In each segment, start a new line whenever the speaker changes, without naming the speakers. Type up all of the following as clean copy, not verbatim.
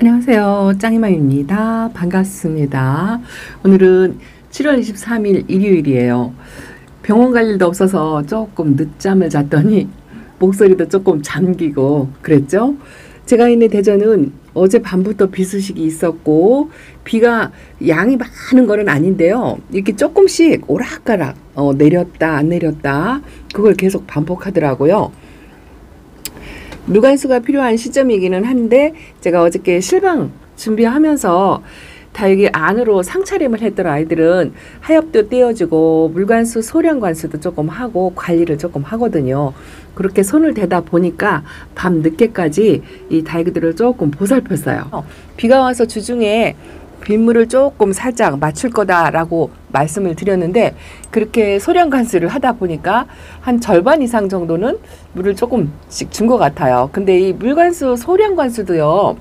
안녕하세요. 짱이마입니다. 반갑습니다. 오늘은 7월 23일 일요일이에요. 병원 갈 일도 없어서 조금 늦잠을 잤더니 목소리도 조금 잠기고 그랬죠? 제가 있는 대전은 어제 밤부터 비 소식이 있었고 비가 양이 많은 거는 아닌데요. 이렇게 조금씩 오락가락 내렸다 안 내렸다 그걸 계속 반복하더라고요. 물관수가 필요한 시점이기는 한데 제가 어저께 실방 준비하면서 다 여기 안으로 상차림을 했던 아이들은 하엽도 떼어주고 물관수 소량관수도 조금 하고 관리를 조금 하거든요. 그렇게 손을 대다 보니까 밤 늦게까지 이 다육이들을 조금 보살폈어요. 비가 와서 주중에 빗물을 조금 살짝 맞출 거다라고 말씀을 드렸는데 그렇게 소량 관수를 하다 보니까 한 절반 이상 정도는 물을 조금씩 준 것 같아요. 근데 이 물관수 소량 관수도요,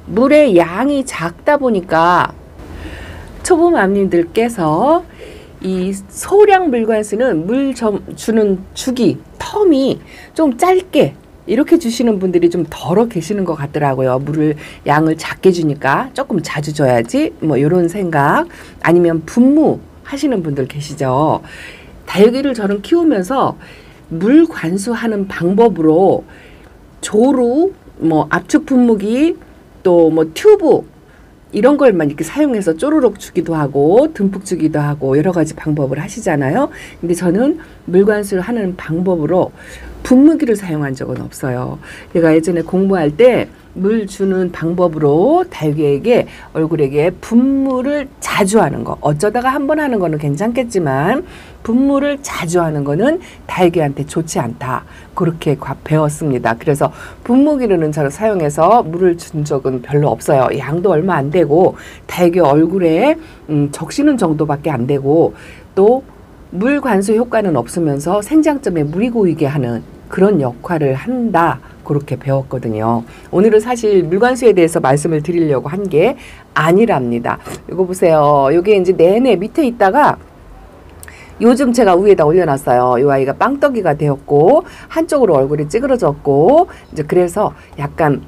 물의 양이 작다 보니까 초보맘님들께서 이 소량 물관수는 물 주는 주기 텀이 좀 짧게 이렇게 주시는 분들이 좀 덜어 계시는 것 같더라고요. 물을 양을 작게 주니까 조금 자주 줘야지 뭐 이런 생각. 아니면 분무 하시는 분들 계시죠. 다육이를 저는 키우면서 물 관수하는 방법으로 조루, 뭐 압축 분무기, 또 뭐 튜브 이런 걸만 이렇게 사용해서 쪼르륵 주기도 하고 듬뿍 주기도 하고 여러 가지 방법을 하시잖아요. 근데 저는 물관수를 하는 방법으로 분무기를 사용한 적은 없어요. 제가 예전에 공부할 때 물 주는 방법으로 다육이에게 얼굴에게 분무를 자주 하는 거, 어쩌다가 한 번 하는 거는 괜찮겠지만 분무를 자주 하는 거는 다육이한테 좋지 않다. 그렇게 배웠습니다. 그래서 분무기는 저를 사용해서 물을 준 적은 별로 없어요. 양도 얼마 안 되고 다육이 얼굴에 적시는 정도밖에 안 되고 또 물 관수 효과는 없으면서 생장점에 물이 고이게 하는 그런 역할을 한다. 그렇게 배웠거든요. 오늘은 사실 물관수에 대해서 말씀을 드리려고 한 게 아니랍니다. 이거 보세요. 이게 이제 내내 밑에 있다가 요즘 제가 위에다 올려놨어요. 이 아이가 빵떡이가 되었고 한쪽으로 얼굴이 찌그러졌고 이제 그래서 약간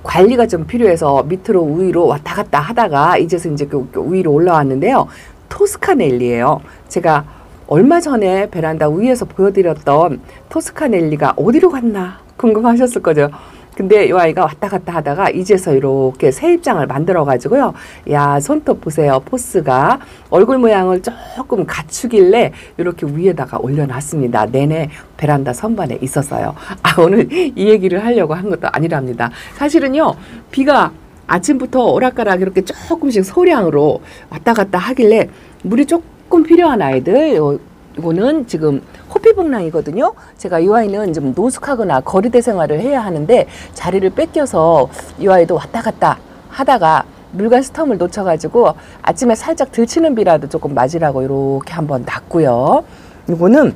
관리가 좀 필요해서 밑으로 위로 왔다 갔다 하다가 이제서 이제 그 위로 올라왔는데요. 토스카넬리예요. 제가 얼마 전에 베란다 위에서 보여드렸던 토스카넬리가 어디로 갔나 궁금하셨을 거죠. 근데 이 아이가 왔다 갔다 하다가 이제서 이렇게 새 입장을 만들어 가지고요. 야, 손톱 보세요. 포스가 얼굴 모양을 조금 갖추길래 이렇게 위에다가 올려놨습니다. 내내 베란다 선반에 있었어요. 오늘 이 얘기를 하려고 한 것도 아니랍니다. 사실은요, 비가 아침부터 오락가락 이렇게 조금씩 소량으로 왔다 갔다 하길래 물이 조금 필요한 아이들, 이거는 지금 호피봉랑이거든요. 제가 이 아이는 좀 노숙하거나 거리대 생활을 해야 하는데 자리를 뺏겨서 이 아이도 왔다 갔다 하다가 물관수 텀을 놓쳐가지고 아침에 살짝 들치는 비라도 조금 맞으라고 이렇게 한번 놨고요. 이거는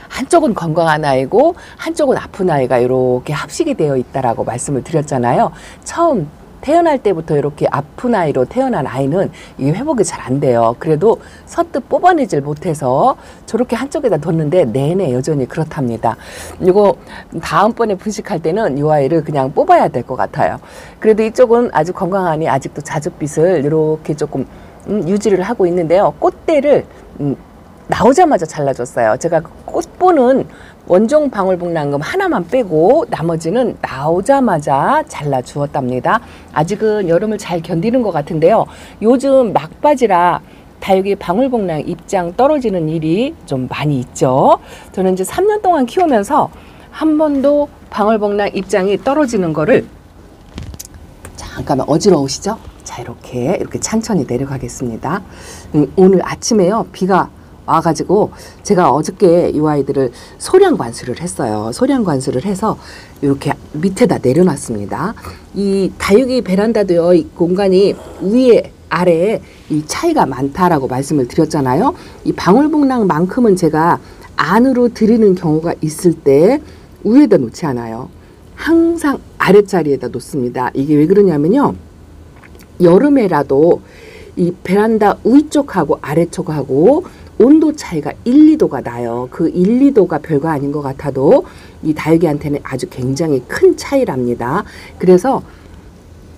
한쪽은 건강한 아이고 한쪽은 아픈 아이가 이렇게 합식이 되어 있다라고 말씀을 드렸잖아요. 처음 태어날 때부터 이렇게 아픈 아이로 태어난 아이는 이 회복이 잘 안 돼요. 그래도 선뜻 뽑아내질 못해서 저렇게 한쪽에다 뒀는데 내내 여전히 그렇답니다. 이거 다음번에 분식할 때는 이 아이를 그냥 뽑아야 될 것 같아요. 그래도 이쪽은 아주 건강하니 아직도 자줏빛을 이렇게 조금 유지를 하고 있는데요. 꽃대를 나오자마자 잘라줬어요. 제가 꽃보는 원종 방울복랑금 하나만 빼고 나머지는 나오자마자 잘라 주었답니다. 아직은 여름을 잘 견디는 것 같은데요. 요즘 막바지라 다육이 방울복랑 입장 떨어지는 일이 좀 많이 있죠. 저는 이제 3년 동안 키우면서 한 번도 방울복랑 입장이 떨어지는 거를 잠깐만 어지러우시죠? 자, 이렇게 천천히 내려가겠습니다. 오늘 아침에요. 비가 와가지고 제가 어저께 이 아이들을 소량 관수를 했어요. 소량 관수를 해서 이렇게 밑에다 내려놨습니다. 이 다육이 베란다도요, 이 공간이 위에 아래에 이 차이가 많다라고 말씀을 드렸잖아요. 이 방울복랑만큼은 제가 안으로 들이는 경우가 있을 때 위에다 놓지 않아요. 항상 아랫자리에다 놓습니다. 이게 왜 그러냐면요, 여름에라도 이 베란다 위쪽하고 아래쪽하고 온도 차이가 1, 2도가 나요. 그 1, 2도가 별거 아닌 것 같아도 이 다육이한테는 아주 굉장히 큰 차이랍니다. 그래서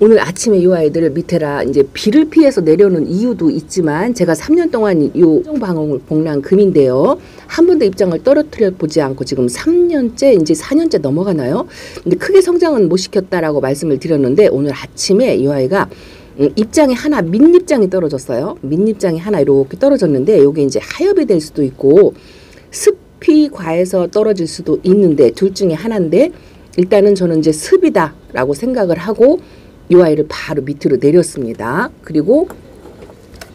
오늘 아침에 이 아이들 밑에라 이제 비를 피해서 내려오는 이유도 있지만 제가 3년 동안 요 방울복랑 금인데요. 한 번도 입장을 떨어뜨려 보지 않고 지금 3년째 이제 4년째 넘어가나요? 근데 크게 성장은 못 시켰다라고 말씀을 드렸는데 오늘 아침에 이 아이가 입장이 하나 밑입장이 떨어졌어요. 밑입장이 하나 이렇게 떨어졌는데 이게 이제 하엽이 될 수도 있고 습이 과해서 떨어질 수도 있는데 둘 중에 하나인데 일단은 저는 이제 습이다라고 생각을 하고 이 아이를 바로 밑으로 내렸습니다. 그리고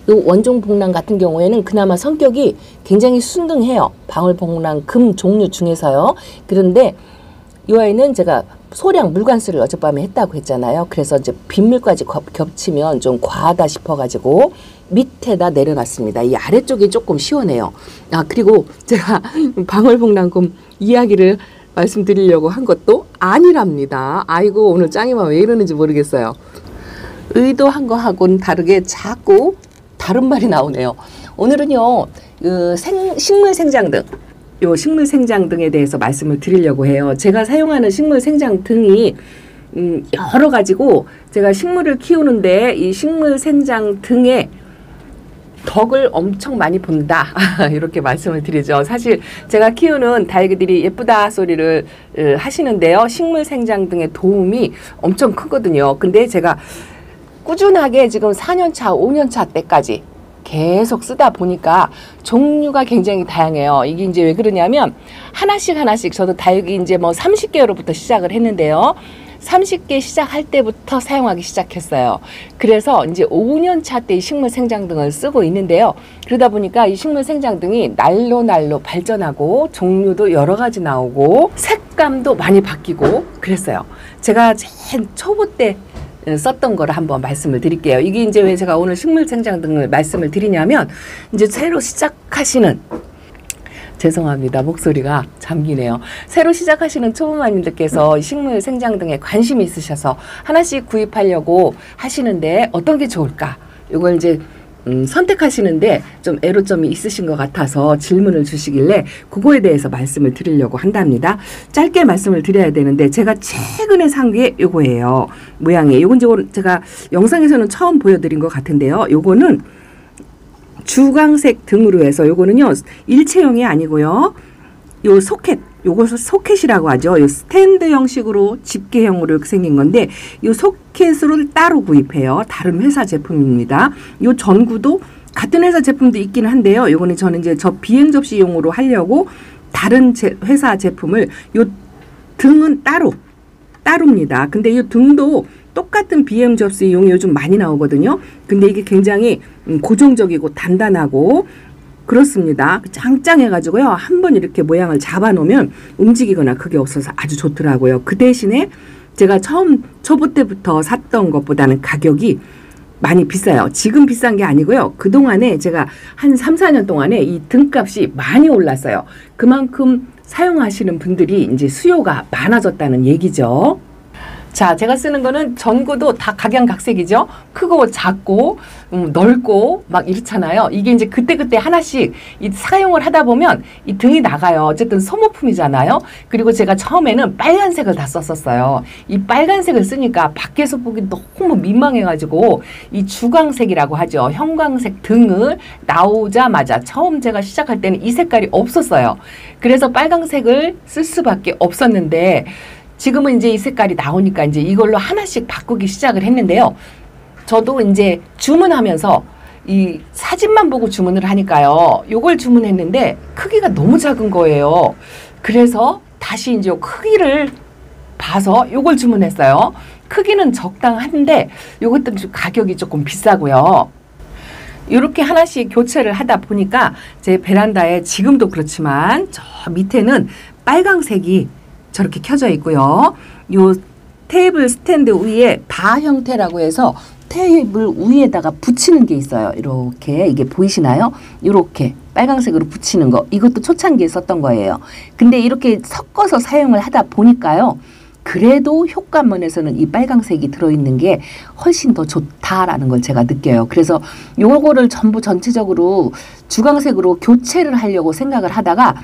이 원종복랑 같은 경우에는 그나마 성격이 굉장히 순둥해요. 방울복랑 금 종류 중에서요. 그런데 이 아이는 제가 소량 물관수를 어젯밤에 했다고 했잖아요. 그래서 이제 빗물까지 겹치면 좀 과하다 싶어가지고 밑에다 내려놨습니다. 이 아래쪽이 조금 시원해요. 그리고 제가 방울복랑금 이야기를 말씀드리려고 한 것도 아니랍니다. 아이고 오늘 짱이만 왜 이러는지 모르겠어요. 의도한 거하고는 다르게 자꾸 다른 말이 나오네요. 오늘은요 식물 생장 등 요 식물 생장 등에 대해서 말씀을 드리려고 해요. 제가 사용하는 식물 생장 등이 여러 가지고 제가 식물을 키우는데 이 식물 생장 등에 덕을 엄청 많이 본다 이렇게 말씀을 드리죠. 사실 제가 키우는 다육이들이 예쁘다 소리를 하시는데요. 식물 생장 등의 도움이 엄청 크거든요. 근데 제가 꾸준하게 지금 4년차 5년차 때까지 계속 쓰다 보니까 종류가 굉장히 다양해요. 이게 이제 왜 그러냐면 하나씩 저도 다육이 이제 뭐 30개로부터 시작을 했는데요. 30개 시작할 때부터 사용하기 시작했어요. 그래서 이제 5년 차 때 식물 생장등을 쓰고 있는데요. 그러다 보니까 이 식물 생장등이 날로 발전하고 종류도 여러 가지 나오고 색감도 많이 바뀌고 그랬어요. 제가 제일 초보 때 썼던 거를 한번 말씀을 드릴게요. 이게 이제 왜 제가 오늘 식물 생장등을 말씀을 드리냐면 이제 새로 시작하시는 죄송합니다. 목소리가 잠기네요. 새로 시작하시는 초보마님들께서 식물 생장 등에 관심이 있으셔서 하나씩 구입하려고 하시는데 어떤 게 좋을까? 이걸 이제 선택하시는데 좀 애로점이 있으신 것 같아서 질문을 주시길래 그거에 대해서 말씀을 드리려고 한답니다. 짧게 말씀을 드려야 되는데 제가 최근에 산 게 요거예요. 모양이. 요건 제가 영상에서는 처음 보여드린 것 같은데요. 요거는 주광색 등으로 해서 요거는요 일체형이 아니고요 요 소켓, 요것을 소켓이라고 하죠. 요 스탠드 형식으로 집게형으로 이렇게 생긴 건데 요 소켓을 따로 구입해요. 다른 회사 제품입니다. 요 전구도 같은 회사 제품도 있기는 한데요. 요거는 저는 이제 저 비행 접시용으로 하려고 다른 회사 제품을 요 등은 따로입니다. 근데 이 등도 똑같은 BM 접시용이 요즘 많이 나오거든요. 근데 이게 굉장히 고정적이고 단단하고 그렇습니다. 짱짱해가지고요. 한번 이렇게 모양을 잡아놓으면 움직이거나 그게 없어서 아주 좋더라고요. 그 대신에 제가 초보 때부터 샀던 것보다는 가격이 많이 비싸요. 지금 비싼 게 아니고요. 그동안에 제가 한 3, 4년 동안에 이 등값이 많이 올랐어요. 그만큼 사용하시는 분들이 이제 수요가 많아졌다는 얘기죠. 자, 제가 쓰는 거는 전구도 다 각양각색이죠. 크고 작고 넓고 막 이렇잖아요. 이게 이제 그때그때 하나씩 사용을 하다 보면 이 등이 나가요. 어쨌든 소모품이잖아요. 그리고 제가 처음에는 빨간색을 다 썼었어요. 이 빨간색을 쓰니까 밖에서 보기 너무 민망해가지고 이 주광색이라고 하죠. 형광색 등을 나오자마자 처음 제가 시작할 때는 이 색깔이 없었어요. 그래서 빨간색을 쓸 수밖에 없었는데 지금은 이제 이 색깔이 나오니까 이제 이걸로 하나씩 바꾸기 시작을 했는데요. 저도 이제 주문하면서 이 사진만 보고 주문을 하니까요. 요걸 주문했는데 크기가 너무 작은 거예요. 그래서 다시 이제 크기를 봐서 요걸 주문했어요. 크기는 적당한데 요것도 가격이 조금 비싸고요. 이렇게 하나씩 교체를 하다 보니까 제 베란다에 지금도 그렇지만 저 밑에는 빨강색이 저렇게 켜져 있고요. 요 테이블 스탠드 위에 바 형태라고 해서 테이블 위에다가 붙이는 게 있어요. 이렇게 이게 보이시나요? 이렇게 빨강색으로 붙이는 거. 이것도 초창기에 썼던 거예요. 근데 이렇게 섞어서 사용을 하다 보니까요. 그래도 효과면에서는 이 빨강색이 들어있는 게 훨씬 더 좋다라는 걸 제가 느껴요. 그래서 요거를 전부 전체적으로 주광색으로 교체를 하려고 생각을 하다가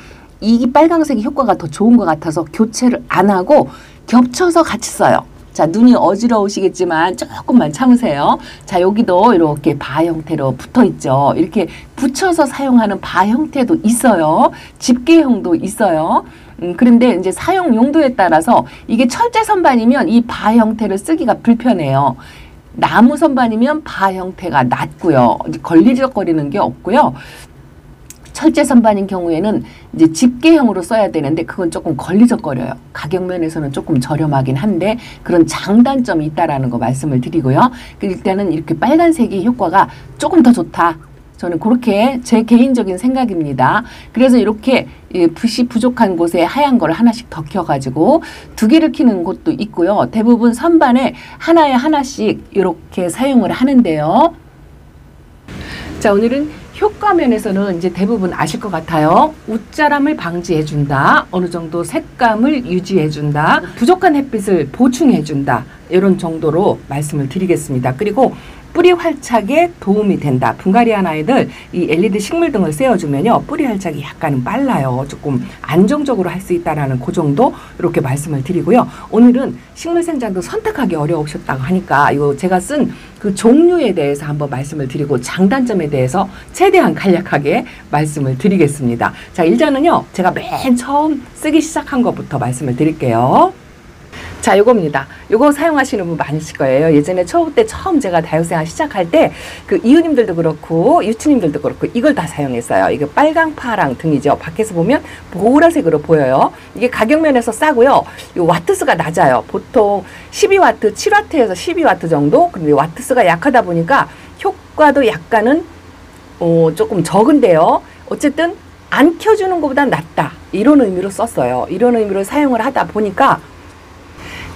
이 빨강색이 효과가 더 좋은 것 같아서 교체를 안 하고 겹쳐서 같이 써요. 자, 눈이 어지러우시겠지만 조금만 참으세요. 자, 여기도 이렇게 바 형태로 붙어 있죠. 이렇게 붙여서 사용하는 바 형태도 있어요. 집게형도 있어요. 그런데 이제 사용 용도에 따라서 이게 철제 선반이면 이 바 형태를 쓰기가 불편해요. 나무 선반이면 바 형태가 낫고요. 걸리적거리는 게 없고요. 철제 선반인 경우에는 이제 집게형으로 써야 되는데 그건 조금 걸리적거려요. 가격 면에서는 조금 저렴하긴 한데 그런 장단점이 있다라는 거 말씀을 드리고요. 일단은 이렇게 빨간색이 효과가 조금 더 좋다. 저는 그렇게 제 개인적인 생각입니다. 그래서 이렇게 붓이 부족한 곳에 하얀 걸 하나씩 더 켜가지고 2개를 키는 곳도 있고요. 대부분 선반에 하나에 하나씩 이렇게 사용을 하는데요. 자, 오늘은 효과 면에서는 이제 대부분 아실 것 같아요. 웃자람을 방지해준다. 어느 정도 색감을 유지해준다. 부족한 햇빛을 보충해준다. 이런 정도로 말씀을 드리겠습니다. 그리고 뿌리 활착에 도움이 된다. 분갈이한 아이들 이 LED 식물등을 쐬어주면요. 뿌리 활착이 약간은 빨라요. 조금 안정적으로 할 수 있다라는 그 정도 이렇게 말씀을 드리고요. 오늘은 식물 생장도 선택하기 어려우셨다고 하니까 이거 제가 쓴 그 종류에 대해서 한번 말씀을 드리고 장단점에 대해서 최대한 간략하게 말씀을 드리겠습니다. 자, 일단은요. 제가 맨 처음 쓰기 시작한 것부터 말씀을 드릴게요. 자, 요겁니다. 요거 사용하시는 분 많으실 거예요. 예전에 초보 때 처음 제가 다육생활 시작할 때 그 이웃님들도 그렇고 유치님들도 그렇고 이걸 다 사용했어요. 이게 빨강, 파랑 등이죠. 밖에서 보면 보라색으로 보여요. 이게 가격 면에서 싸고요. 요 와트수가 낮아요. 보통 12와트, 7와트에서 12와트 정도. 근데 와트수가 약하다 보니까 효과도 약간은 조금 적은데요. 어쨌든 안 켜주는 것보다 낫다. 이런 의미로 썼어요. 이런 의미로 사용을 하다 보니까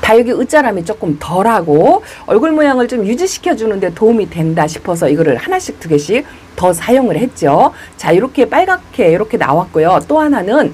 다육이 웃자람이 조금 덜하고 얼굴 모양을 좀 유지시켜주는데 도움이 된다 싶어서 이거를 하나씩 2개씩 더 사용을 했죠. 자, 이렇게 빨갛게 이렇게 나왔고요. 또 하나는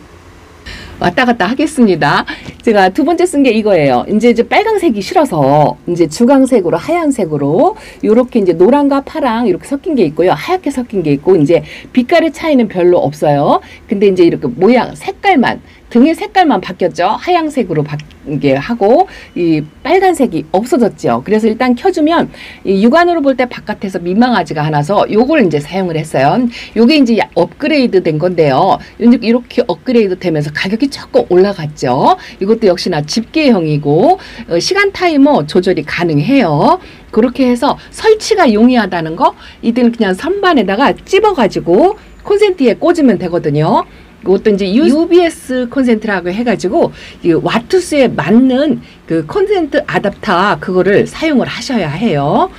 왔다 갔다 하겠습니다. 제가 2번째 쓴 게 이거예요. 이제 빨강색이 싫어서 이제 주광색으로 하얀색으로 이렇게 이제 노랑과 파랑 이렇게 섞인 게 있고요. 하얗게 섞인 게 있고 이제 빛깔의 차이는 별로 없어요. 근데 이제 이렇게 모양 색깔만 등의 색깔만 바뀌었죠. 하얀색으로 바뀌게 하고 이 빨간색이 없어졌죠. 그래서 일단 켜주면 이 육안으로 볼 때 바깥에서 민망하지가 않아서 요걸 이제 사용을 했어요. 요게 이제 업그레이드 된 건데요. 이렇게 업그레이드 되면서 가격이 조금 올라갔죠. 이것도 역시나 집게형이고 시간 타이머 조절이 가능해요. 그렇게 해서 설치가 용이하다는 거 이때는 그냥 선반에다가 찝어가지고 콘센트에 꽂으면 되거든요. 이것도 이제 UBS 콘센트라고 해가지고 이 와트수에 맞는 그 콘센트 아답터 그거를 사용을 하셔야 해요.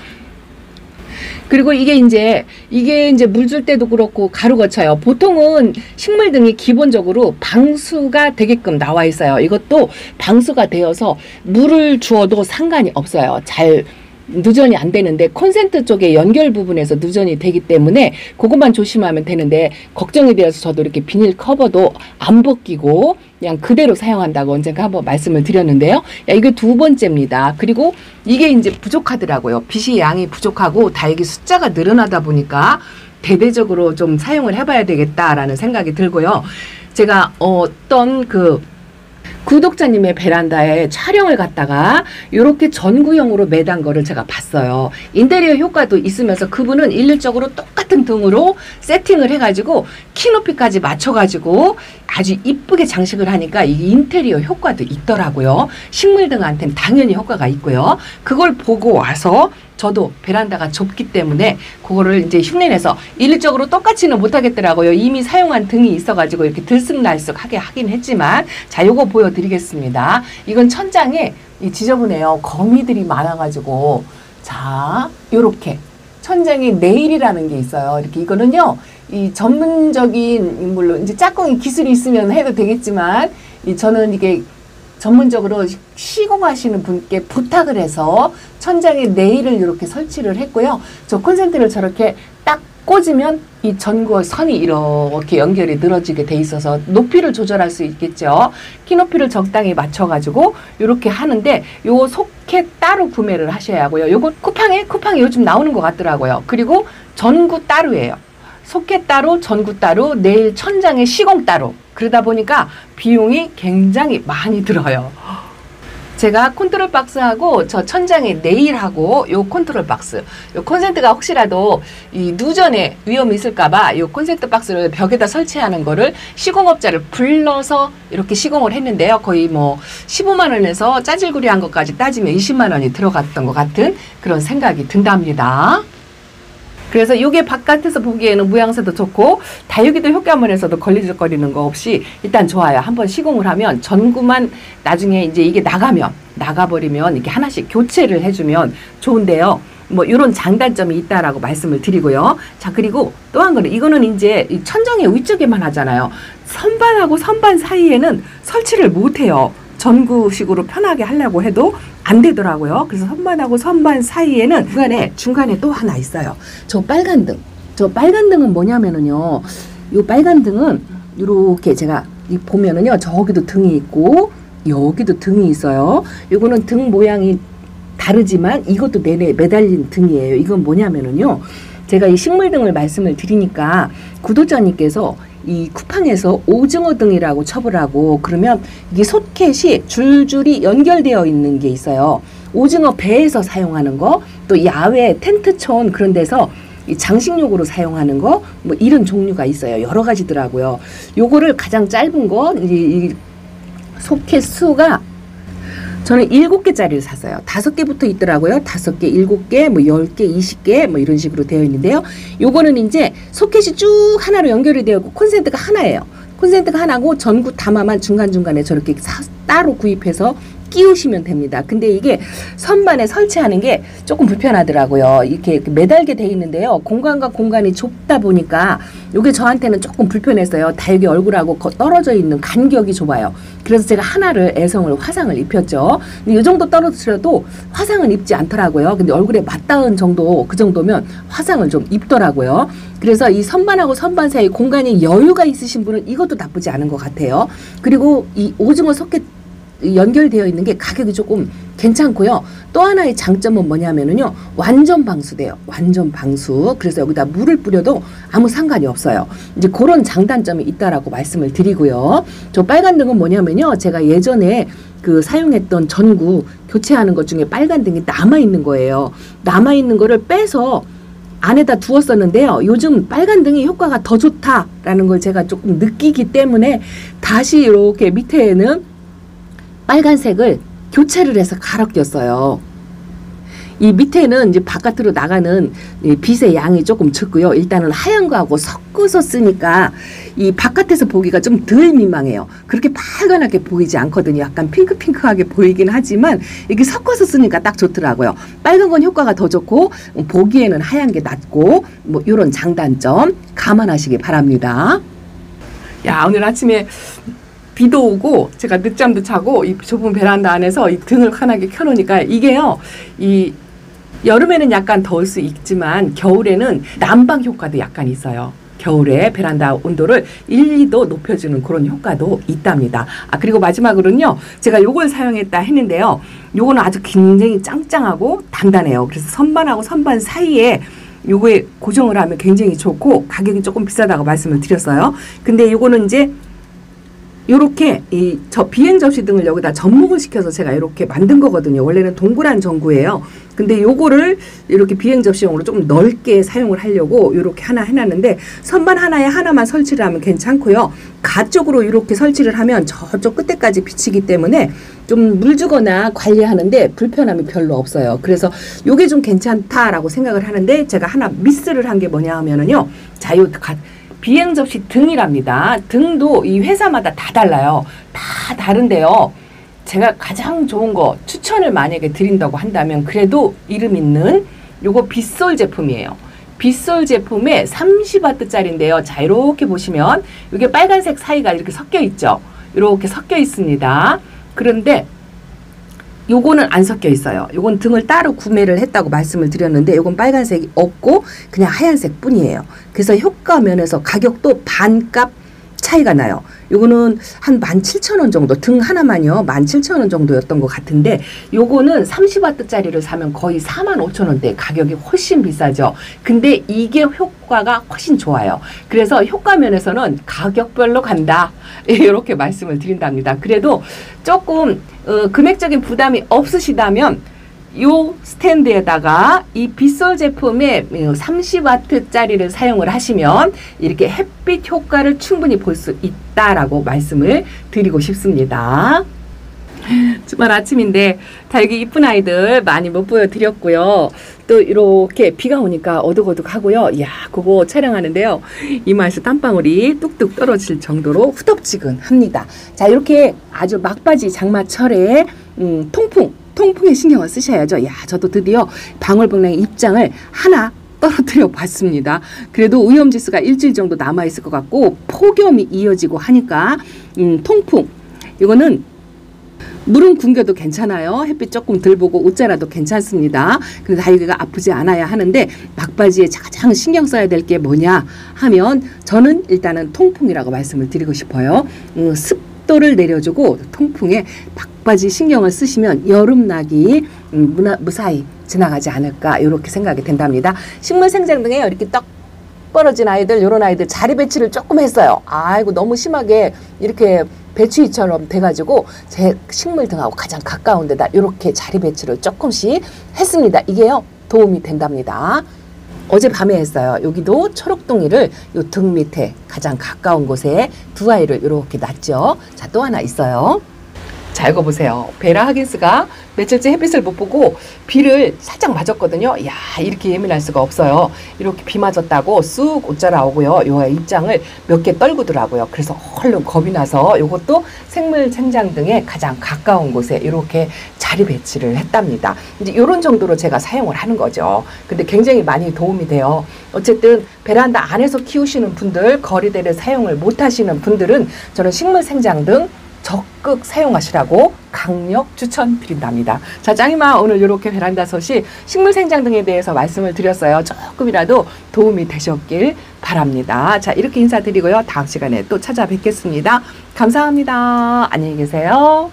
그리고 이게 이제 물 줄 때도 그렇고 가루 거쳐요. 보통은 식물등이 기본적으로 방수가 되게끔 나와 있어요. 이것도 방수가 되어서 물을 주어도 상관이 없어요. 잘 누전이 안 되는데 콘센트 쪽에 연결 부분에서 누전이 되기 때문에 그것만 조심하면 되는데 걱정이 되어서 저도 이렇게 비닐 커버도 안 벗기고 그냥 그대로 사용한다고 언젠가 한번 말씀을 드렸는데요. 이게 2번째입니다. 그리고 이게 이제 부족하더라고요. 빛이 양이 부족하고 다육이 숫자가 늘어나다 보니까 대대적으로 좀 사용을 해봐야 되겠다라는 생각이 들고요. 제가 어떤 구독자님의 베란다에 촬영을 갔다가 이렇게 전구형으로 매단 거를 제가 봤어요. 인테리어 효과도 있으면서 그분은 일률적으로 똑같은 등으로 세팅을 해가지고 키높이까지 맞춰가지고 아주 이쁘게 장식을 하니까 이 인테리어 효과도 있더라고요. 식물등한테는 당연히 효과가 있고요. 그걸 보고 와서 저도 베란다가 좁기 때문에 그거를 이제 흉내내서 일률적으로 똑같이는 못하겠더라고요. 이미 사용한 등이 있어가지고 이렇게 들쑥날쑥하게 하긴 했지만 자, 요거 보여드리겠습니다. 이건 천장에 지저분해요. 거미들이 많아가지고 자, 요렇게 천장에 네일이라는 게 있어요. 이렇게 이거는요. 이 전문적인 인물로 이제 짝꿍이 기술이 있으면 해도 되겠지만 저는 이게 전문적으로 시공하시는 분께 부탁을 해서 천장에 네일을 이렇게 설치를 했고요. 저 콘센트를 저렇게 딱 꽂으면 이 전구 선이 이렇게 연결이 늘어지게 돼 있어서 높이를 조절할 수 있겠죠. 키 높이를 적당히 맞춰가지고 이렇게 하는데 요 소켓 따로 구매를 하셔야 하고요. 요거 쿠팡에 요즘 나오는 것 같더라고요. 그리고 전구 따로예요. 소켓 따로, 전구 따로, 네일 천장에 시공 따로. 그러다 보니까 비용이 굉장히 많이 들어요. 제가 컨트롤 박스하고 저 천장에 네일하고 요 컨트롤 박스, 요 콘센트가 혹시라도 이 누전에 위험이 있을까봐 요 콘센트 박스를 벽에다 설치하는 거를 시공업자를 불러서 이렇게 시공을 했는데요. 거의 뭐 15만 원에서 짜질구리한 것까지 따지면 20만 원이 들어갔던 것 같은 그런 생각이 든답니다. 그래서 이게 바깥에서 보기에는 모양새도 좋고 다육이도 효과물에서도 걸리적거리는 거 없이 일단 좋아요. 한번 시공을 하면 전구만 나중에 이제 이게 나가버리면 이렇게 하나씩 교체를 해주면 좋은데요. 뭐 이런 장단점이 있다라고 말씀을 드리고요. 자, 그리고 또 한 거는 이거는 이제 이 천장의 위쪽에만 하잖아요. 선반하고 선반 사이에는 설치를 못해요. 전구식으로 편하게 하려고 해도 안 되더라고요. 그래서 선반하고 선반 사이에는 중간에 또 하나 있어요. 저 빨간 등은 뭐냐면은요. 이 빨간 등은 이렇게 제가 보면은요. 저기도 등이 있고 여기도 등이 있어요. 이거는 등 모양이 다르지만 이것도 내내 매달린 등이에요. 이건 뭐냐면은요. 제가 이 식물등을 말씀을 드리니까 구독자님께서 이 쿠팡에서 오징어 등이라고 첩을 그러면 이게 소켓이 줄줄이 연결되어 있는 게 있어요. 오징어 배에서 사용하는 거, 또 야외 텐트촌 그런 데서 이 장식용으로 사용하는 거, 뭐 이런 종류가 있어요. 여러 가지더라고요. 요거를 가장 짧은 거, 이 소켓 수가 저는 7개짜리를 샀어요. 5개부터 있더라고요. 5개, 7개, 뭐 10개, 20개 뭐 이런 식으로 되어 있는데요. 요거는 이제 소켓이 쭉 하나로 연결이 되어 있고 콘센트가 하나예요. 콘센트가 하나고 전구 담아만 중간중간에 저렇게 따로 구입해서 끼우시면 됩니다. 근데 이게 선반에 설치하는 게 조금 불편하더라고요. 이렇게 매달게 돼 있는데요. 공간과 공간이 좁다 보니까 이게 저한테는 조금 불편했어요. 다육이 얼굴하고 떨어져 있는 간격이 좁아요. 그래서 제가 하나를 화상을 입혔죠. 근데 이 정도 떨어뜨려도 화상은 입지 않더라고요. 근데 얼굴에 맞닿은 정도, 그 정도면 화상을 좀 입더라고요. 그래서 이 선반하고 선반 사이 공간이 여유가 있으신 분은 이것도 나쁘지 않은 것 같아요. 그리고 이 오징어 소켓 연결되어 있는 게 가격이 조금 괜찮고요. 또 하나의 장점은 뭐냐면은요. 완전 방수돼요. 완전 방수. 그래서 여기다 물을 뿌려도 아무 상관이 없어요. 이제 그런 장단점이 있다라고 말씀을 드리고요. 저 빨간 등은 뭐냐면요. 제가 예전에 그 사용했던 전구 교체하는 것 중에 빨간 등이 남아있는 거예요. 남아있는 거를 빼서 안에다 두었었는데요. 요즘 빨간 등이 효과가 더 좋다라는 걸 제가 조금 느끼기 때문에 다시 이렇게 밑에는 빨간색을 교체를 해서 갈아 꼈어요. 이 밑에는 이제 바깥으로 나가는 빛의 양이 조금 적고요. 일단은 하얀 거하고 섞어서 쓰니까 이 바깥에서 보기가 좀 덜 민망해요. 그렇게 빨간하게 보이지 않거든요. 약간 핑크핑크하게 보이긴 하지만 이게 섞어서 쓰니까 딱 좋더라고요. 빨간 건 효과가 더 좋고 보기에는 하얀 게 낫고 뭐 이런 장단점 감안하시기 바랍니다. 야, 오늘 아침에 비도 오고 제가 늦잠도 자고 이 좁은 베란다 안에서 이 등을 환하게 켜놓으니까 이게요. 이 여름에는 약간 더울 수 있지만 겨울에는 난방 효과도 약간 있어요. 겨울에 베란다 온도를 1, 2도 높여주는 그런 효과도 있답니다. 아, 그리고 마지막으로는요. 제가 요걸 사용했다 했는데요. 요거는 아주 굉장히 짱짱하고 단단해요. 그래서 선반하고 선반 사이에 요거에 고정을 하면 굉장히 좋고 가격이 조금 비싸다고 말씀을 드렸어요. 근데 요거는 이제 요렇게 저 비행 접시 등을 여기다 접목을 시켜서 제가 이렇게 만든 거거든요. 원래는 동그란 전구예요. 근데 요거를 이렇게 비행 접시용으로 조금 넓게 사용을 하려고 요렇게 하나 해놨는데 선반 하나에 하나만 설치를 하면 괜찮고요. 가쪽으로 이렇게 설치를 하면 저쪽 끝에까지 비치기 때문에 좀 물 주거나 관리하는데 불편함이 별로 없어요. 그래서 요게 좀 괜찮다라고 생각을 하는데 제가 하나 미스를 한 게 뭐냐 하면은요. 자, 요 비행 접시 등이랍니다. 등도 이 회사마다 다 달라요. 다 다른데요. 제가 가장 좋은 거 추천을 만약에 드린다고 한다면 그래도 이름 있는 요거 빗솔 제품이에요. 빗솔 제품에 30W짜리인데요. 자, 이렇게 보시면 이게 빨간색 사이가 이렇게 섞여 있죠. 이렇게 섞여 있습니다. 그런데 요거는 안 섞여 있어요. 요건 등을 따로 구매를 했다고 말씀을 드렸는데 요건 빨간색이 없고 그냥 하얀색 뿐이에요. 그래서 효과 면에서 가격도 반값 차이가 나요. 요거는 한 17,000원 정도, 등 하나만요 17,000원 정도였던 것 같은데, 요거는 30W짜리를 사면 거의 45,000원대, 가격이 훨씬 비싸죠. 근데 이게 효과가 훨씬 좋아요. 그래서 효과 면에서는 가격별로 간다, 이렇게 말씀을 드린답니다. 그래도 조금 금액적인 부담이 없으시다면 요 스탠드에다가 이 빗솔 제품의 30W짜리를 사용을 하시면 이렇게 햇빛 효과를 충분히 볼 수 있다라고 말씀을 드리고 싶습니다. 주말 아침인데 달기 이쁜 아이들 많이 못 보여드렸고요. 또 이렇게 비가 오니까 어둑어둑하고요. 이야, 그거 촬영하는데요. 이마에서 땀방울이 뚝뚝 떨어질 정도로 후덥지근합니다. 자, 이렇게 아주 막바지 장마철에 통풍에 신경을 쓰셔야죠. 야, 저도 드디어 방울복랑의 입장을 하나 떨어뜨려 봤습니다. 그래도 오염지수가 일주일 정도 남아있을 것 같고 폭염이 이어지고 하니까 통풍, 이거는 물은 굶겨도 괜찮아요. 햇빛 조금 덜 보고 웃자라도 괜찮습니다. 근데 아이가 아프지 않아야 하는데, 막바지에 가장 신경 써야 될 게 뭐냐 하면 저는 일단은 통풍이라고 말씀을 드리고 싶어요. 습도를 내려주고 통풍에 막바지 신경을 쓰시면 여름나기 무사히 지나가지 않을까, 이렇게 생각이 된답니다. 식물 생장 등에 이렇게 떡 벌어진 아이들, 이런 아이들 자리 배치를 조금 했어요. 아이고, 너무 심하게 이렇게 배추이처럼 돼가지고 제 식물 등하고 가장 가까운 데다 이렇게 자리 배치를 조금씩 했습니다. 이게요, 도움이 된답니다. 어젯밤에 했어요. 여기도 초록둥이를 요 등 밑에 가장 가까운 곳에 두 아이를 이렇게 놨죠. 자, 또 하나 있어요. 자, 이거 보세요. 베라 하긴스가 며칠째 햇빛을 못 보고 비를 살짝 맞았거든요. 이야, 이렇게 예민할 수가 없어요. 이렇게 비 맞았다고 쑥 옷자 나오고요. 요 입장을 몇 개 떨구더라고요. 그래서 얼른 겁이 나서 요것도 생물 생장 등에 가장 가까운 곳에 이렇게 자리 배치를 했답니다. 이제 요런 정도로 제가 사용을 하는 거죠. 근데 굉장히 많이 도움이 돼요. 어쨌든 베란다 안에서 키우시는 분들, 거리대를 사용을 못 하시는 분들은 저는 식물 생장 등 적극 사용하시라고 강력 추천드린답니다. 자, 짱이마 오늘 이렇게 베란다 소식, 식물 생장 등에 대해서 말씀을 드렸어요. 조금이라도 도움이 되셨길 바랍니다. 자, 이렇게 인사드리고요. 다음 시간에 또 찾아뵙겠습니다. 감사합니다. 안녕히 계세요.